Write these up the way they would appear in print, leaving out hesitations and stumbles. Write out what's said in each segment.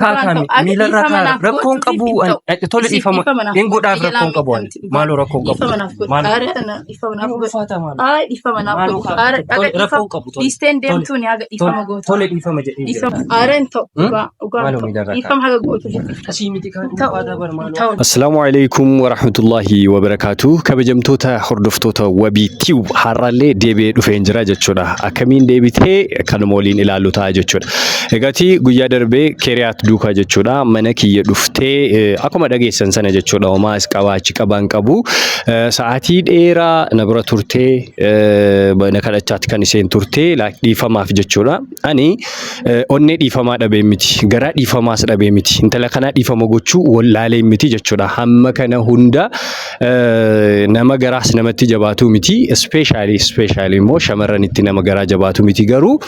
kaakami miilarraa kaara rakkoon qabu tole dhiifama dingoodhaaf rakkoon qabu maaloo rakkoon qabu dhiisteen deemtuun haga dhiifama gootu tole dhiifama jedhee aareen ta'u dhiifama haga gootu Assalamu alaikum wa rahmatullahi wa barakatuh. Kabajamtoota hordoftoota Wabii Tube har'allee deebi'ee dhufee jira jechuudha. Akkamiin deebitee kanuma waliin ilaallu ta'a jechuudha. Egaati guyyaa darbee Keeriyaat duukaa jechuudha. Mana kiyya dhuftee akkuma dhageessan sana jechuudha. Homaas qabaachi qabaan qabu. Sa'aatii dheeraa na bira turtee na kadhachaatti kan isheen turtee dhiifamaaf jechuudha. Ani onnee dhiifamaa dhabee miti. Garaa dhiifamaas dhabee miti. Intala kanaa dhiifama gochuu wallaalee miti jechuudha. Hamma kana hunda nama garaas namatti jabaatu miti. Especially immoo shamarranitti nama garaa jabaatu miti garuu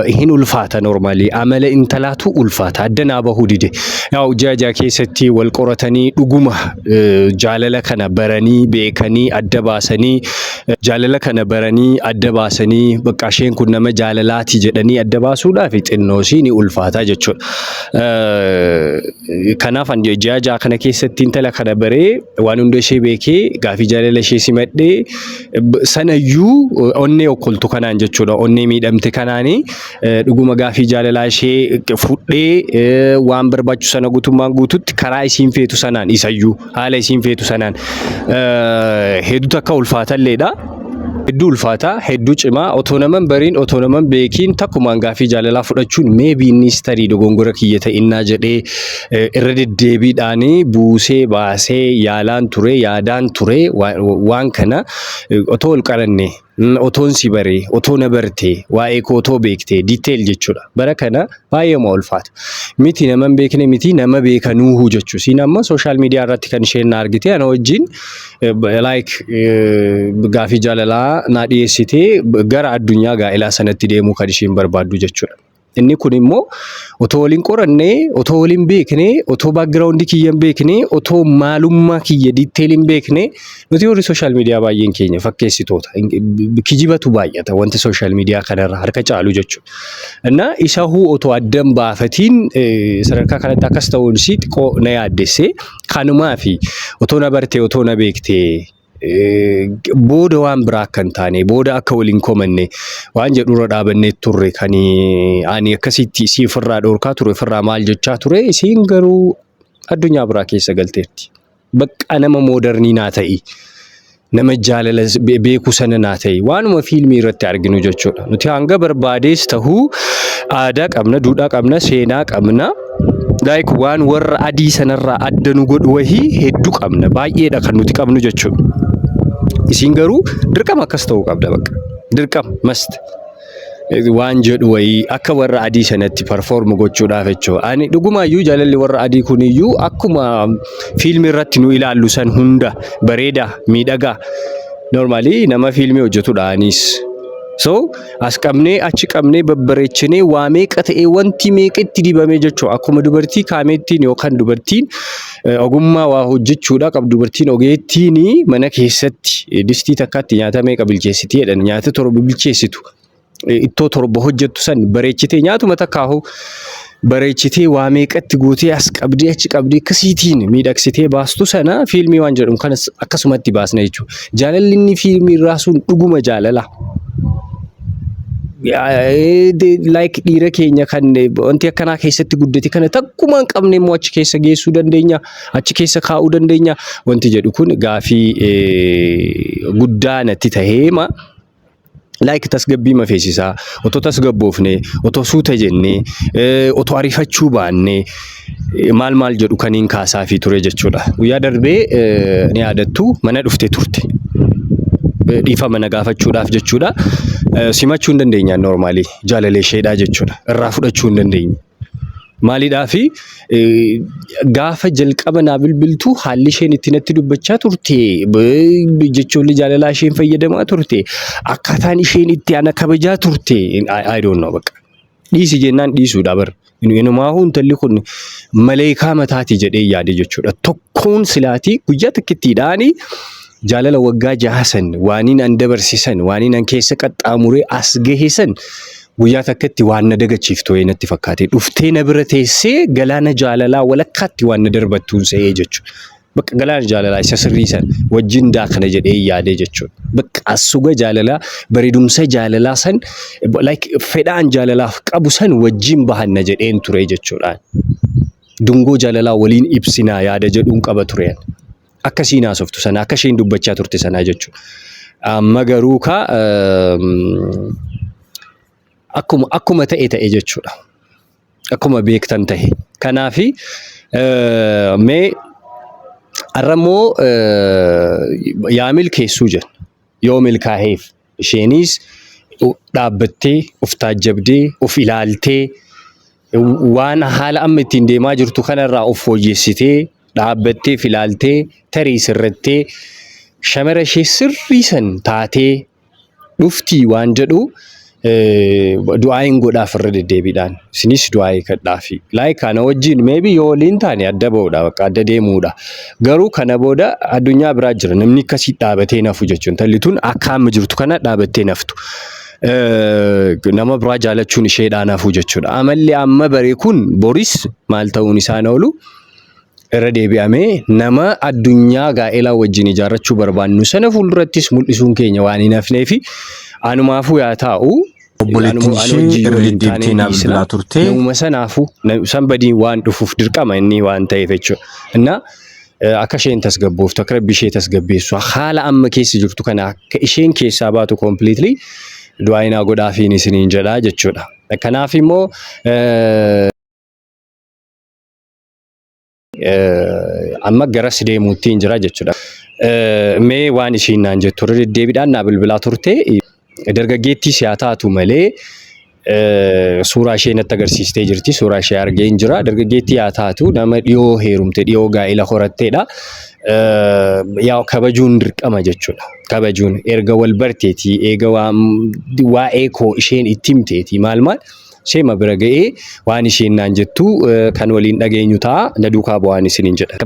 hin ulfaata normally. Amala intalaatu ulfaata. Addanaa bahuu dide. Yaa jaajaa keessatti wal qoratanii dhuguma jaalala kana baranii beekanii adda baasanii jaalala kana baranii adda baasanii bakka isheen kun nama jaalalaati jedhanii adda baasuudhaaf xinnoosi ni ulfaata jechuudha. Kanaaf jaajaa kana keessatti intala kana baree waan hunda ishee beekee gaafii jaalala ishee simadhee sanayyuu onnee okkoltu kanaan jechuudha. Onnee miidhamte kanaanii dhuguma gaafii jaalalaa ishee fudhee waan barbaachisu sana guutummaan guututti karaa isiin feetu sanaan isayyuu haala isiin feetu sanaan hedduu takka ulfaatalleedha. Hedduu ulfaataa, hedduu cimaa, otoo naman bariin, otoo naman beekiin takkumaan gaafii jaalalaa fudhachuun maybe innis tarii dogongora kiyya ta'innaa jedhee irra deddeebiidhaanii buusee baasee yaalaan ture, yaadaan ture waan kana otoo ol qaranne. Otoon si baree, otoo na bartee, waa'ee koo otoo beektee, detail jechuudha. Bara kana baay'eema ulfaata. Miti nama hin beekne miti nama beekanuuhu jechuudha. Siin amma social media irratti kan isheen na argite ana wajjin gaafii jaalalaa na dhiyeessitee gara addunyaa gaa'elaa sanatti deemuu kan isheen barbaaddu jechuudha. Inni kun immoo otoo waliin qorannee, otoo waliin beeknee, otoo background kiyya hin beeknee, otoo maalummaa kiyya detail hin beeknee nuti warri social media baay'een keenya fakkeessitoota. Kijibatu baay'ata wanti social media kanarra harka caalu jechuudha. Innaa isa otoo addan baafatiin sadarkaa kanatti akkas ta'uun si xiqqoo na yaaddessee kanumaafi otoo na bartee, otoo na beektee booda waan biraa kan taane booda akka waliin komanne waan jedhurra dhaabannee turre kan ani akkasitti isii ofirraa dhorkaa ture ofirraa maal jechaa ture isiin garuu addunyaa biraa keessa galteetti. Bakka nama moodernii naa ta'i. Nama jaalala beeku sana naa ta'i. Waanuma fiilmii irratti arginu jechuudha. Nuti hanga barbaadees tahuu aadaa qabna, duudhaa qabna, seenaa qabna. Waan warra adii sanarraa adda nu godhu wahii hedduu qabna. Baay'eedha kan nuti qabnu jechuudha. Isiin garuu dirqama akkas ta'uu qabda bakka. Dirqama must. Waan jedhu wayii akka warra adii sanatti perform gochuudhaaf jechuudha. Ani dhugumaayyuu jaalalli warra adii kuniyyuu akkuma fiilmii irratti nu ilaallu san hunda bareeda, miidhagaa. Normally nama fiilmii hojjetudha anis. So as qabnee achi qabnee babbareechinee waa meeqa ta'ee wanti meeqatti dibamee jechuudha. Akkuma dubartii kaameettiin yookaan dubartiin ogummaa waa hojjechuudha qabdu dubartiin ogeettiin mana keessatti distii takkaatti nyaata meeqa bilcheessiti jedhan nyaata torba bilcheessitu. Ittoo torba hojjettu san bareechitee nyaatuma takkaahu bareechitee waa meeqatti guutee as qabdee achi qabdee akkasiitiin miidhagsitee baastu sana fiilmii waan jedhamu kanas akkasumatti baasna jechuudha. Jaalalli inni fiilmii irraa sun dhuguma jaalala. Like dhiira keenya kan wanti akkanaa keessatti guddate kana takkuma hin qabne immoo achi keessa geessuu dandeenya, achi keessa kaa'uu dandeenya. Wanti jedhu kun gaafii guddaa natti taheema. Like tasgabbii mafeesisaa, otoo tasgabboofnee, otoo suuta jennee, otoo ariifachuu baannee maal jedhu kaniin kaasaa fi ture jechuudha. Guyyaa darbee ni yaadattu mana dhuftee turte. Dhiifama na gaafachuudhaaf jechuudha. Simachuu hin dandeenya normally jaalala isheedhaa jechuudha. Irraa fudhachuu hin dandeenya. Maaliidhaafi gaafa jalqaba naa bilbiltu haalli isheen itti natti dubbachaa turte jechoolli jaalalaa isheen fayyadamaa turte akkaataan isheen itti ana kabajaa turte I don't know bakka. Dhiisi jennaan dhiisuudha bar. Inumaahu intalli kun maleekaa mataati jedhee yaade jechuudha. Tokkoon silaatii guyyaa takkittiidhaanii jaalala waggaa 6 san waaniin an dabarsisan waaniin an keessa qaxxaamuree as gahesan guyyaa takkatti waan na dagachiiftu natti fakkaate dhuftee na bira teessee galaana jaalalaa walakkaatti waan na darbattuun se'ee jechuudha. Bakka galaana jaalalaa isa sirrii san wajjin daakana jedhee yaadee jechuudha. Bakka asuga jaalalaa bareedumsa jaalalaa san like fedhaan jaalalaaf qabu san wajjin bahanna jedheen ture jechuudha. Dungoo jaalalaa waliin ibsinaa yaada jedhuun qaba ture. Akkasiin haasoftu sana akka isheen dubbachaa turte sanaa jechuudha. Amma garuu akkuma ta'e jechuudha. Akkuma beektan ta'e. Kanaafi mee arramoo yaa milkeessuu jenna. Yoo milkaa'eef isheenis dhaabbattee of taajjabdee of ilaaltee waan haala amma ittiin deemaa jirtu kanarraa of fooyyessitee dhaabbattee ilaaltee tarii sirrattee shamara ishee sirrii san taatee dhuftii waan jedhu du'aayin godhaaf irra deddeebiidhaan isinis du'aayii kadhaafi like kana wajjin maybe yoo waliin taane adda ba'uudha bakka adda deemuudha garuu kana booda addunyaa biraa jira namni akkasii dhaabatee nafu jechuun tallituun akka amma jirtu kana dhaabattee naftu nama biraa jaalachuun isheedhaan nafu jechuudha amalli amma baree kun boris maal ta'uun isaan oolu irra deebi'amee nama addunyaa gaa'elaa wajjin ijaarrachuu barbaannu sana fuuldurattis mul'isuun keenya waan hin hafneefi anumaafuu yaa taa'u obboleettiin ishee irra deddeebitee naaf bilbilaa turte. Namuma sanaafu sanbadiin waan dhufuuf dirqama inni waan ta'eef jechuudha. Innaa akka isheen tasgabbooftu akka rabbi ishee tasgabbeessu haala amma keessa jirtu kana akka isheen keessaa baatu completely du'aayinaa godhaafiin isiniin jedhaa jechuudha. Kanaaf immoo amma garas deemuutti hin jira jechuudha. Mee waan ishiin naan jettu irra deddeebiidhaan naa bilbilaa turte. Dargaggeettii haa taatu malee suuraa ishee natti agarsiistee jirti. Suuraa ishee argee hin jira. Dargaggeettii haa taatu nama dhiyoo heerumte dhiyoo gaa'ela horatteedha. Yaa kabajuun dirqama jechuudha. Kabajuun erga wal barteetii eega waa'ee koo isheen itti himteetii maal sheema bira ga'ee waan isheen naan jettu kan waliin dhageenyu ta'a. Na duukaa bu'aan isiniin jedha.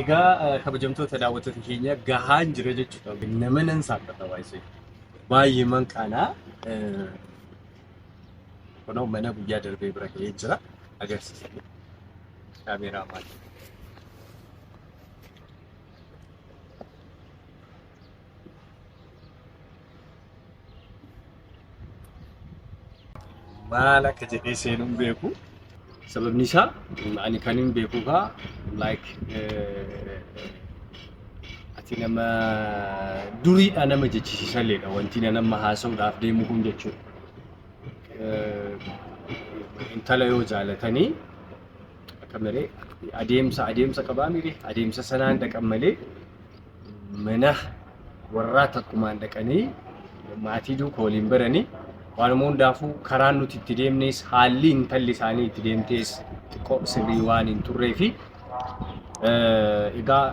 Egaa kabajamtoota daawwattoota keenya gahaan jira jechuudha. Nama nan saaqqata waa'ee baay'ee manqaanaa kunoo mana guyyaa darbee bira ga'ee jira agarsiisa. Kaameeraa maal? Maal akka jedhee seenuun beeku. Sababni isaa ani kan hin beeku like ati nama duriidha nama jechisiisalleedha wanti nama haasa'uudhaaf deemu kun jechuudha. Intala yoo jaalatanii akka malee adeemsa qabaa mire adeemsa sanaan dhaqan malee mana warraa takkumaan dhaqanii maatii duuka waliin baranii waanuma hundaafuu karaan nuti itti deemnes haalli intalli isaanii itti deemtees xiqqoo sirrii waan hin turree fi egaa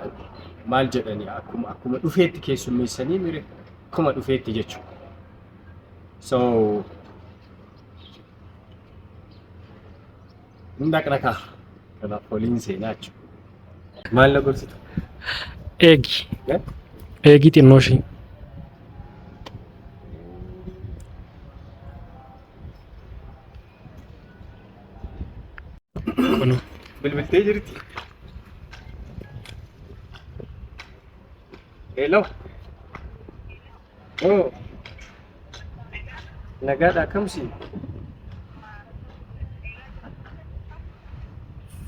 maal jedhanii akkuma dhufeetti keessummeessanii mire akkuma dhufeetti jechuudha. So ndaqna kanaaf waliin seenaa jechuudha. Maal na gorsitu? Eegi xinnoo ishee. Bilbiltee jirti. Hello. Oh. Nagaadha kamsi.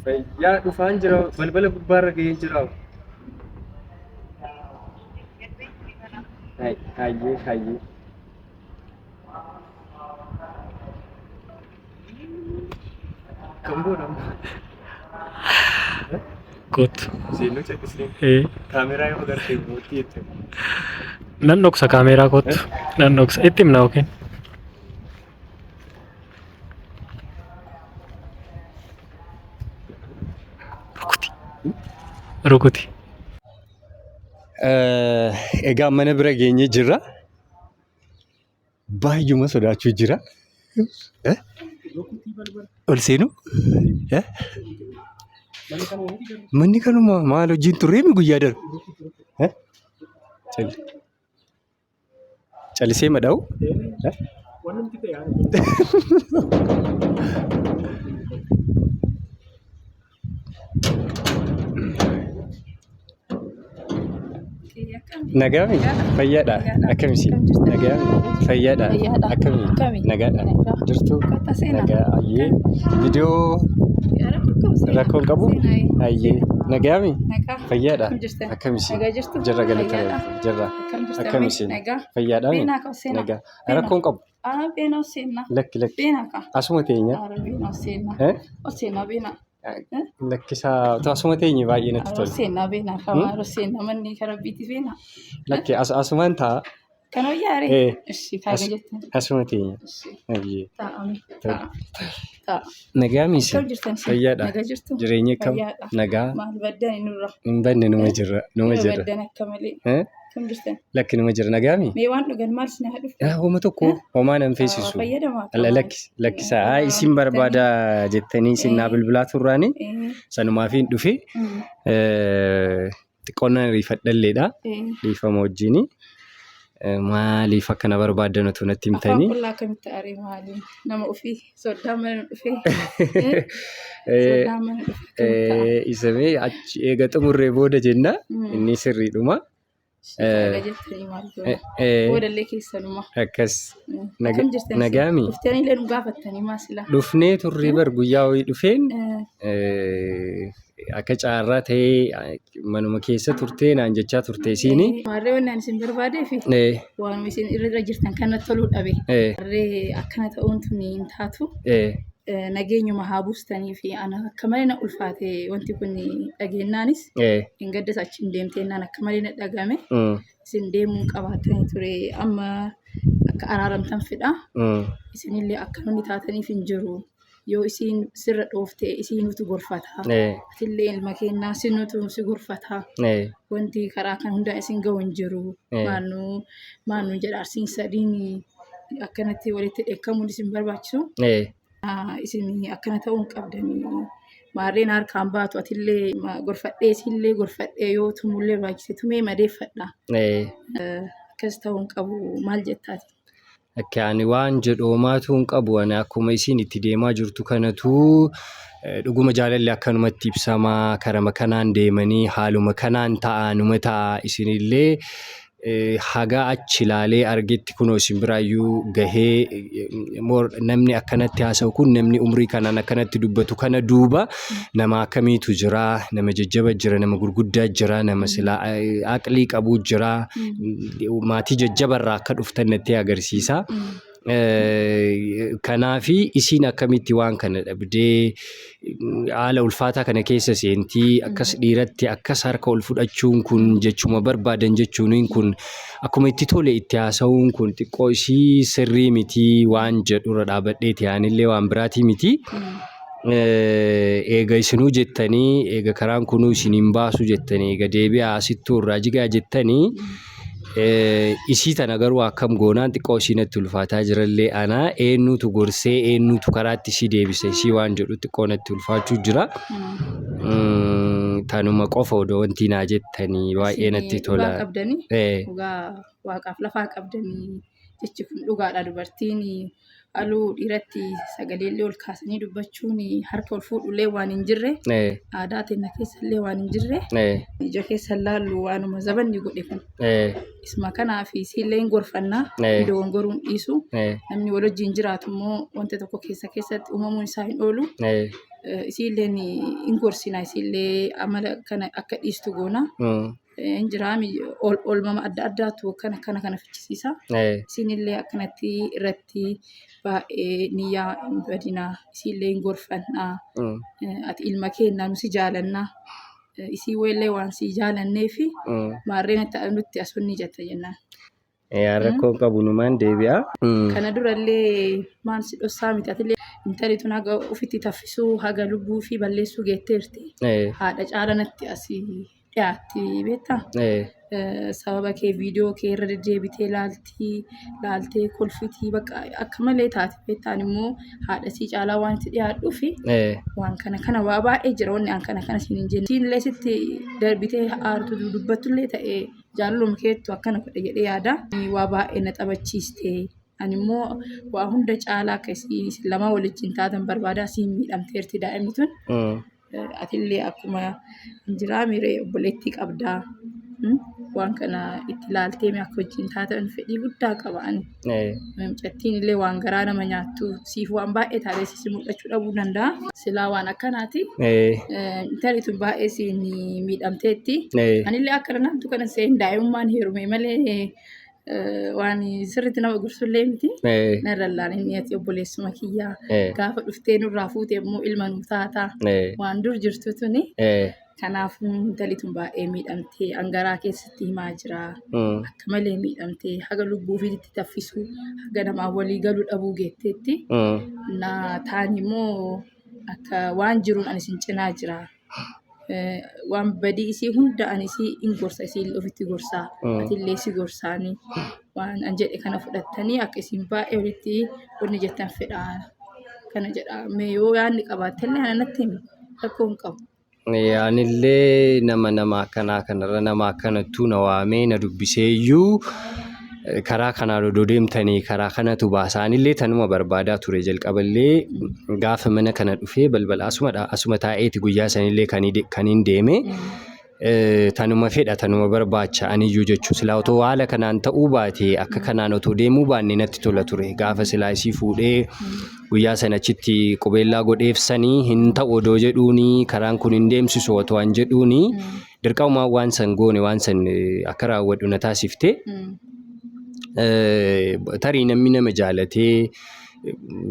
Fayyaa dhufaan jira balbala gubbaarra ga'een jira. Hayyee. Kamboodha. Kootu. Seenuu caqisnee. Kaameeraa yoo agartee mootii jettee. Nan dhoksa kaameeraa kootu. Nan dhoksa. Itti himna yookiin. Rukuti. Egaa mana bira geenyee jirra. Baay'uma sodaachuu jira. ol seenu manni kanuma maal hojiin turree mi guyyaa darbu callisee madhaa'u Nagami fayyada akkamisi nagami fayyada akkami nagada jirtu naga ayyee video rakkoon qabu ayyee nagami fayyada akkamisi jirra galata jirra akkamisi fayyada naga rakkoon qabu lakki asuma teenya lakkisa asuma teenya baay'ee natti tola. Rosseenaa beena kama rosseenaa manni karabbiiti beena. Lakki asumaan ta'a. Kan hojjaare. Ishi kaaga jettan. Asuma teenya. Ayyee. Taa'ame. Ta'a. Nagaa miisi. Fayyaadha. Nagaa jirtu. Jireenya kam nagaa. Maal baddaan nurra. Hin badne numa jirra. Baddan akka malee. Kam jirtan. Lakki numa jira nagaa mi. Mee waan dhugan maal sinaa dhufu. Hooma tokko homaa nan feesisu. Fayyadamaa. Lakkisaa isin barbaada jettanii sinnaa bilbilaa turraani. Sanumaafiin dhufe xiqqoonnaan riifadhalleedha. Riifama wajjini. Maaliif akkana barbaadan otoo natti himtanii? Afaan qullaa akkamitti aaree maali? Nama ofii soddaan mana dhufee. Soddaan mana dhufee. Isamee achi eega xumurree booda jenna. Inni sirriidhuma. Jettanii maal goona? Boodallee keessanuma. Akkas. Nagaami. Dhuftanii illee nu gaafattanii maasila. Dhufnee turre bar guyyaa wayii dhufeen akka caarraa ta'ee manuma keessa turtee naan jechaa turte isiini. Maarree waan isin barbaadee fi waan isin irra jirtan kan toluu dhabe. Maarree akkana ta'uun tun hin taatu. Nageenyuma haa buustanii fi ana akka malee na ulfaate wanti kun dhageennaanis hin gaddas achiin deemteennaan akka malee na dhagame isin deemuun qabaatanii ture amma akka araaramtan fedha isinillee akka nuni taataniif hin jiru yoo isin sirra dhooftee isinutu gorfata atillee ilma kennaa sinutu si gorfata wanti karaa kan hundaa isin ga'u hin jiru maannu jedha arsiin sadiin akkanatti walitti dheekkamuun isin barbaachisu. Isin akkana ta'uun qabdanii maarreen harkaan baatu atillee gorfadhee isillee gorfadhee yoo tumullee baay'isee tumee madeeffadha. Akkas ta'uun qabu maal jettaati? Akka ani waan jedhoomaatu hin qabu ani akkuma isin itti deemaa jirtu kanatu dhuguma jaalalli akkanumatti ibsamaa karama kanaan deemanii haaluma kanaan ta'anuma ta'a isinillee. Haga achi ilaalee argetti kunoo isin biraayyuu gahee namni akkanatti haasa'u kun namni umrii kanaan akkanatti dubbatu kana duuba nama akkamiitu jira nama jajjaba jira nama gurguddaa jira nama silaa aqlii qabu jira maatii jajjabarraa akka dhuftan natti agarsiisa. Kanaafi isin akkamitti waan kana dhabdee haala ulfaataa kana keessa seentii akkas dhiiratti akkas harka ol fudhachuun kun jechuma barbaadan jechuun kun akkuma itti tole itti haasa'uun kun xiqqoo isii sirrii miti waan jedhurra dhaabadheeti aanillee waan biraatii miti. Eega isinuu jettanii eega karaan kunuu isiniin baasu jettanii eega deebi'aa asittuu irraa jigaa jettanii isii tana garuu akkam goonaan xiqqoo isinatti ulfaataa jirallee ana eenyutu gorsee eenyutu karaatti isii deebise isii waan jedhu xiqqoo natti ulfaachuu jira. Tanuma qofa odoo wanti naa jettanii baay'ee natti tola. Dhugaa waaqaaf lafaa qabdanii jechi kun dhugaadha dubartiin aluu dhiiratti sagaleellee ol kaasanii dubbachuun harka ol fuudhullee waan hin jirre aadaa teenya keessallee waan hin jirre ija keessa laallu waanuma zabanni godhe kun isma kanaaf isiillee hin gorfannaa dogongoruun dhiisu namni wal wajjin jiraatu immoo wanta tokko keessatti uumamuun isaa hin oolu isiillee hin gorsina isiillee amala kana akka dhiistu goona. Injiraami olmama adda addaatu kana fichisiisa. Isinillee akkanatti irratti baay'ee niyyaa hin badinaa. Isinillee hin gorfannaa. Ati ilma kennaa nusi jaalannaa. Isin weellee waan si jaalanneefi maarreen nutti asonni jetta jennaan. Rakkoon qabu numaan deebi'a. Kana durallee maan si dhossaa miti atillee intalli tun haga ofitti taffisuu haga lubbuu fi balleessuu geetteerti. Haadha caalanatti asii dhiyaatti beektaa? Sababa kee viidiyoo kee irra deddeebitee laaltee kolfitii bakka akka malee taate beektaan immoo haadhasii caalaa waan itti dhiyaadhuuf waan kana waa baay'ee jira wanni an kana siin hin jenne. Siinillee sitti darbitee aartu dubbattullee ta'ee jaalaluma keettu akkana godhe jedhee yaada. Waa baay'ee na taphachiiste. Ani immoo waa hunda caalaa akkasii lama waliin taatan barbaadaa siin miidhamteerti daa'imni tun. Atillee akkuma injiraa miiree obboleettii qabdaa. Waan kana itti ilaaltee akka wajjin taatan fedhii guddaa qaba ani. Mucattiin illee waan garaa nama nyaattu siif waan baay'ee taatee mul'achuu dhabuu danda'a. Silaa waan akkanaati. Intalli tun baay'ee siin miidhamteetti. Anillee akka naantu kana seen daa'imummaan heerume malee waan sirriitti nama gorsullee miti. Narra ilaalan inni ati obboleessuma kiyyaa gaafa dhuftee nurraa fuutee immoo ilma nu taata. Waan dur jirtu tuni. Kanaaf intalli tun baay'ee miidhamtee angaraa keessatti himaa jira. Akka malee miidhamtee haga lubbuu ofiitti taffisuu haga namaa walii galuu dhabuu geetteetti. Taani immoo akka waan jiruun ani sin cinaa jira. Waan badii isii hunda ani isii hin gorsa isii ofitti gorsaa. Atillee si gorsaanii waan an jedhe kana fudhattanii akka isin baay'ee walitti wanni jettan fedhaa. Kana jedha yoo yaadni qabaattellee ana natti himi rakkoo hin qabu. Anillee nama kanarra nama akkanattuu na waamee na dubbiseeyyuu karaa kanaan odoo deemtanii karaa kanatu baasaanillee tanuma barbaadaa ture jalqaballee gaafa mana kana dhufee balbala asuma taa'eeti guyyaa sanillee kan hin deeme tanuma fedha tanuma barbaacha aniyyuu jechuun silaa otoo haala kanaan ta'uu baate akka kanaan otoo deemuu baanne natti tola ture gaafa silaa isii fuudhee guyyaa sanachitti qubeellaa godheefsanii hin ta'u odoo jedhuuni karaan kun hin deemsisu otoo an jedhuuni dirqamumaan waan san goone waan san akka raawwadhu na taasifte. Tarii namni nama jaalatee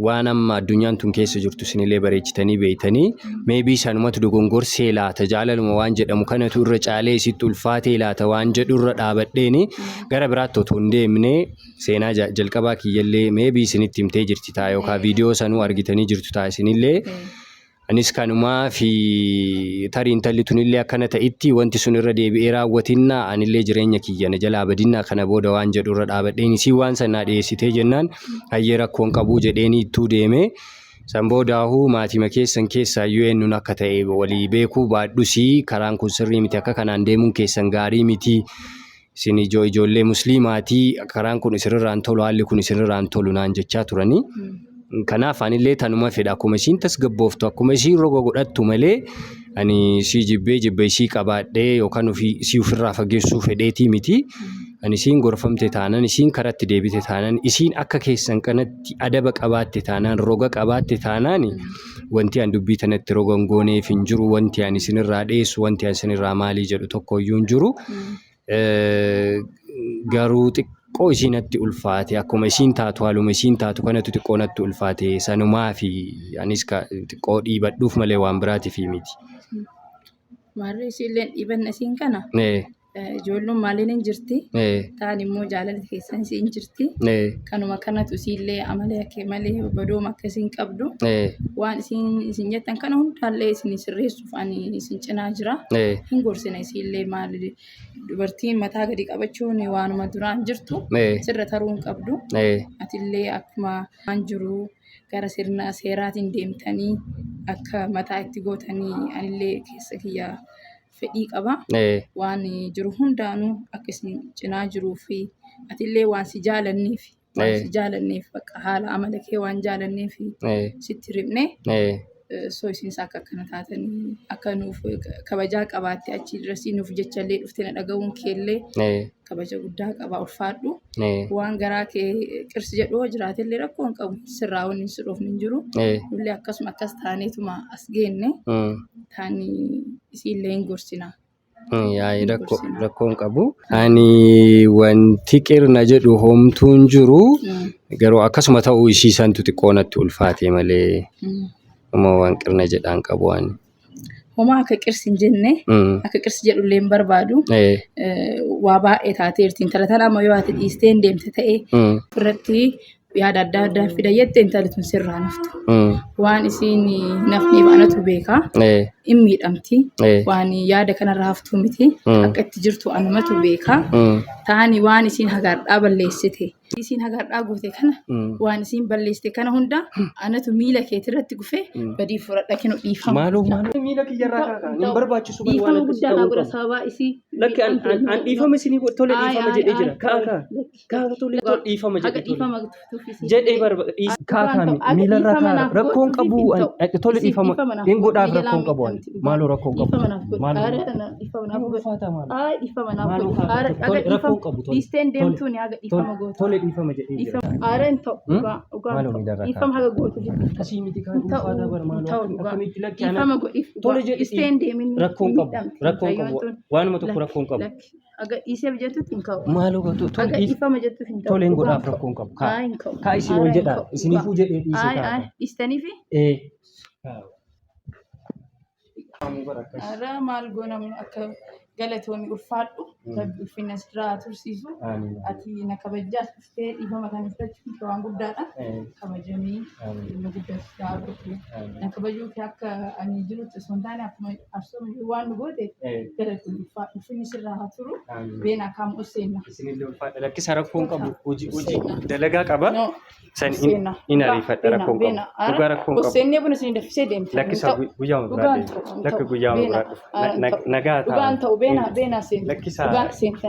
waan amma addunyaan tun keessa jirtu sinillee bareechitanii beeytanii maybe sanumatu dogongorsee laata jaalaluma waan jedhamu kanatu irra caalee isitti ulfaatee laata waan jedhu irra dhaabadheeni gara biraatti otoo hin deemne seenaa jalqabaa kiyyallee maybe isinitti himtee jirti ta'a yookaan viidiyoo sanuu argitanii jirtu ta'a isinillee anis kanumaa fi tarii intalli tunillee akkana ta'itti wanti sun irra deebi'ee raawwatinnaa anillee jireenya kiyyana jalaa badinnaa kana booda waan jedhu irra dhaabadheeni si waan sanaa dhiyeessitee jennaan hayyee rakkoon qabuu jedheeni ittuu deeme san boodaahuu maatima keessan keessaa eenyuun akka ta'e walii beekuu baadhusii karaan kun sirrii miti akka kanaan deemuun keessan gaarii miti isin ijoollee musliimaatii karaan kun isinirraan tolu haalli kun isinirraan tolu naan jechaa turanii. Kanaaf anillee tanuma fedha akkuma isiin tasgabbooftu akkuma isiin roga godhattu malee ani si jibbee isii qabaadhee yookaan si ofirraa fageessuu fedheetii miti. Ani isiin gorfamte taanaan isiin karatti deebite taanaan isiin akka keessan kanatti adaba qabaatte taanaan roga qabaatte taanaan wanti an dubbii tanatti roga hin gooneef hin jiru wanti an isinirraa dheessu wanti an isinirraa maalii jedhu tokkoyyuu hin jiru. Garuu xiqqoo isiinatti ulfaate akkuma isiin taatu haaluma isiin taatu kanatu xiqqoo natti ulfaate sanumaa fi anis xiqqoo dhiibadhuuf malee waan biraatiif miti. Maarree isiillee dhiibanna isiin kana? Ijoolluun maaliin hin jirti? Ta'an immoo jaalala keessan isiin jirti. Kanuma kanatu isiillee amala kee malee badooma akkasiin qabdu. Waan isin jettan kana hundaallee isin sirreessuuf ani isin cinaa jira. Hin gorsina isiillee maali dubartiin mataa gadi qabachuun waanuma duraan jirtu sirra taruu hin qabdu. Atillee akkuma waan jiru gara sirna seeraatiin deemtanii akka mataa itti gootanii anillee keessa kiyyaa fedhii qaba. Waan jiru hundaanuu akka isin cinaa jiruu fi atillee waan si jaalanneef bakka haala amala kee waan jaalanneef sitti ribne soo isinis akka akkana taatanii akka nuuf kabajaa qabaatte achi dirasii nuuf jechallee dhufte na dhaga'uun keellee kabaja guddaa qaba ulfaadhu. Waan garaa kee qirsi jedhu jiraatellee rakkoo hin qabu sirraa wanni sirroof hin jiru. Nullee akkasuma akkas taaneetuma as geenne taanii isiillee hin gorsina. Yaa'ii rakkoon qabu. Ani wanti qirna jedhu homtuun jiru garuu akkasuma ta'uu ishiisantu xiqqoo natti ulfaate malee waan qirna jedhaan qabu waan. Homaa akka qirsi hin jenne akka qirsi jedhullee hin barbaadu. Waa baay'ee taateerti intala tana amma yoo ati dhiistee hin deemte ta'e irratti yaada adda addaa fida jettee intalli tun sirraa naftu. Waan isiin nafneef anatu beeka. In miidhamti. Waan yaada kanarraa haftuu miti. Akka itti jirtu anumatu beeka. Taani waan isiin hagaadhaa balleessite. Isiin hagaadhaa goote kana waan isiin balleessite kana hunda anatu miila keetirratti gufee badii fudhadha kennu dhiifama. Maaloo miila kiyyarraa kaakaa hin barbaachisu waan dhiifama guddaa godha sababa isii. Lakki an dhiifama isinii tole dhiifama jedhee jira. Kaakaa tole dhiifama jedhee kaakaa miilarraa kaa rakkoon qabu tole dhiifama hin godhaaf rakkoon qabu maaloo rakkoon qabu maaloo rakkoon qabu tole dhiifama jedhee jira. Aareen ta'u dhiifama haga gootu jira. Asii miti kan dhuunfaataa bara maaloo akkamitti lakki dhiifama godhiif tole jedhee isteen deemin rakkoon qabu waanuma tokko rakkoon qabu. Aga dhiisee jettutti hin ka'u. Maaloo gatu aga dhiifama jettutti hin ta'u. Tole hin godhaaf rakkoon qabu. Kaa isin ol jedhaa isiniifuu jedhee dhiisee kaa. Dhiistaniifi? Ara maal goonamni akka galatoomii ulfaadhu ulfinna sirraa tursiisu ati na kabajaas dhuftee dhiifama kan ibsachuun waan guddaadha. Kabajamii ilma guddaas gaafatu. Na kabajuu fi akka ani jirutti osoo hin taane akkuma absooma waan nu goote galatoomii ulfaadhu ulfinni sirraa haa turu beena akkam oseenna. Isinillee ulfaadha lakkisa rakkoon qabu hojii dalagaa qaba. San in ariifadha rakkoon qabu. Dhugaa rakkoon qabu. Oseennee buna isin daffisee deemte. Lakkisa guyyaama biraa deemu. Lakki guyyaama biraa dhufu. Nagaa ta'a. Dhugaan ta'u beena seentan.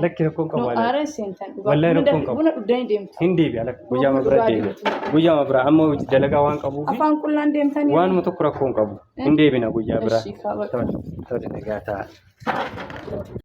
Lakki rakkoon qabu. Aaraan seentan. Wallahi rakkoon qabu. Buna dhugdanii deemtu. Hin deebi'a lakki guyyaama biraa deemu. Guyyaama biraa amma dalagaa waan qabuuf. Afaan qullaan deemtanii. Waanuma tokko rakkoon qabu. Hin deebina guyyaa biraa. Tole nagaa ta'a.